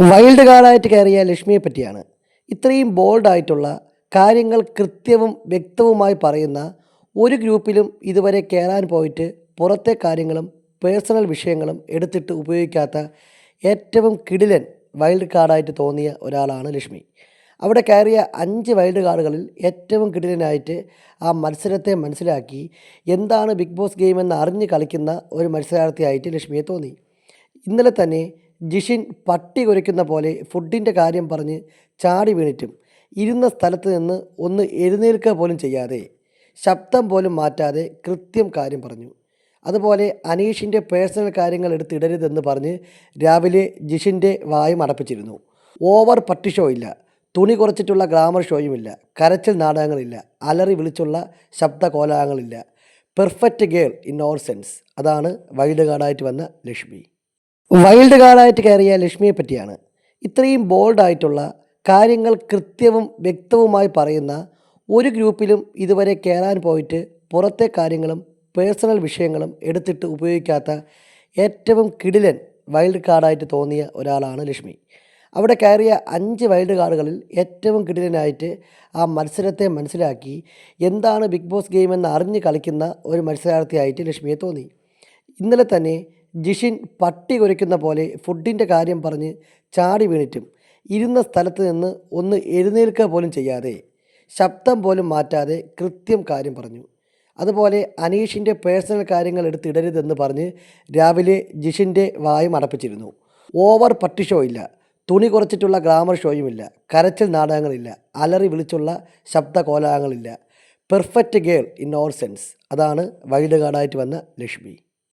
Wild കാർഡായിട്ട് കയറിയ ലക്ഷ്മിയെ പറ്റിയാണ്. ഇത്രയും ബോൾഡായിട്ടുള്ള കാര്യങ്ങൾ കൃത്യവും വ്യക്തവുമായി പറയുന്ന ഒരു ഗ്രൂപ്പിലും ഇതുവരെ കയറാൻ പോയിട്ട് പുറത്തെ കാര്യങ്ങളും പേഴ്സണൽ വിഷയങ്ങളും എടുത്തിട്ട് ഉപയോഗിക്കാത്ത ഏറ്റവും കിടിലൻ വൈൽഡ് കാർഡായിട്ട് തോന്നിയ ഒരാളാണ് ലക്ഷ്മി. അവിടെ കയറിയ 5 വൈൽഡ് കാർഡുകളിൽ ഏറ്റവും കിടിലനായിട്ട് ആ മത്സരത്തെ മനസ്സിലാക്കി എന്താണ് ബിഗ് ബോസ് ഗെയിം എന്ന് അറിഞ്ഞ് കളിക്കുന്ന ഒരു മത്സരാർത്ഥിയായിട്ട് ലക്ഷ്മിയെ തോന്നി. ഇന്നലെ തന്നെ ജിഷിൻ പട്ടി കുരയ്ക്കുന്ന പോലെ ഫുഡിൻ്റെ കാര്യം പറഞ്ഞ് ചാടി വീണിട്ടും ഇരുന്ന സ്ഥലത്ത് നിന്ന് ഒന്ന് എഴുന്നേൽക്കുക പോലും ചെയ്യാതെ ശബ്ദം പോലും മാറ്റാതെ കൃത്യം കാര്യം പറഞ്ഞു. അതുപോലെ അനീഷിൻ്റെ പേഴ്സണൽ കാര്യങ്ങൾ എടുത്തിടരുതെന്ന് പറഞ്ഞ് രാവിലെ ജിഷിൻ്റെ വായും അടപ്പിച്ചിരുന്നു. ഓവർ പട്ടി ഷോ ഇല്ല, തുണി കുറച്ചിട്ടുള്ള ഗ്ലാമർ ഷോയുമില്ല, കരച്ചിൽ നാടകങ്ങളില്ല, അലറി വിളിച്ചുള്ള ശബ്ദ കോലാഹലങ്ങളില്ല. Perfect girl in all sense. അതാണ് വൈൽഡ് കാർഡായിട്ട് വന്ന ലക്ഷ്മി. വൈൽഡ് കാർഡായിട്ട് കയറിയ ലക്ഷ്മിയെ പറ്റിയാണ്. ഇത്രയും ബോൾഡായിട്ടുള്ള കാര്യങ്ങൾ കൃത്യവും വ്യക്തവുമായി പറയുന്ന ഒരു ഗ്രൂപ്പിലും ഇതുവരെ കയറാൻ പോയിട്ട് പുറത്തെ കാര്യങ്ങളും പേഴ്സണൽ വിഷയങ്ങളും എടുത്തിട്ട് ഉപയോഗിക്കാത്ത ഏറ്റവും കിടിലൻ വൈൽഡ് കാർഡായിട്ട് തോന്നിയ ഒരാളാണ് ലക്ഷ്മി. അവിടെ കയറിയ 5 വൈൽഡ് കാർഡുകളിൽ ഏറ്റവും കിടിലനായിട്ട് ആ മത്സരത്തെ മനസ്സിലാക്കി എന്താണ് ബിഗ് ബോസ് ഗെയിം എന്ന് അറിഞ്ഞ് കളിക്കുന്ന ഒരു മത്സരാർത്ഥിയായിട്ട് ലക്ഷ്മിയെ തോന്നി. ഇന്നലെ തന്നെ ജിഷിൻ പട്ടി കുരയ്ക്കുന്ന പോലെ ഫുഡിൻ്റെ കാര്യം പറഞ്ഞ് ചാടി വീണിട്ടും ഇരുന്ന സ്ഥലത്ത് നിന്ന് ഒന്ന് എഴുന്നേൽക്കുക പോലും ചെയ്യാതെ ശബ്ദം പോലും മാറ്റാതെ കൃത്യം കാര്യം പറഞ്ഞു. അതുപോലെ അനീഷിൻ്റെ പേഴ്സണൽ കാര്യങ്ങൾ എടുത്തിടരുതെന്ന് പറഞ്ഞ് രാവിലെ ജിഷിൻ്റെ വായും അടപ്പിച്ചിരുന്നു. ഓവർ പട്ടി ഷോ ഇല്ല, തുണി കുറച്ചിട്ടുള്ള ഗ്ലാമർ ഷോയുമില്ല, കരച്ചിൽ നാടകങ്ങളില്ല, അലറി വിളിച്ചുള്ള ശബ്ദ കോലാഹലങ്ങളില്ല. Perfect girl in all sense. അതാണ് വൈൽഡ് കാർഡായിട്ട് വന്ന ലക്ഷ്മി.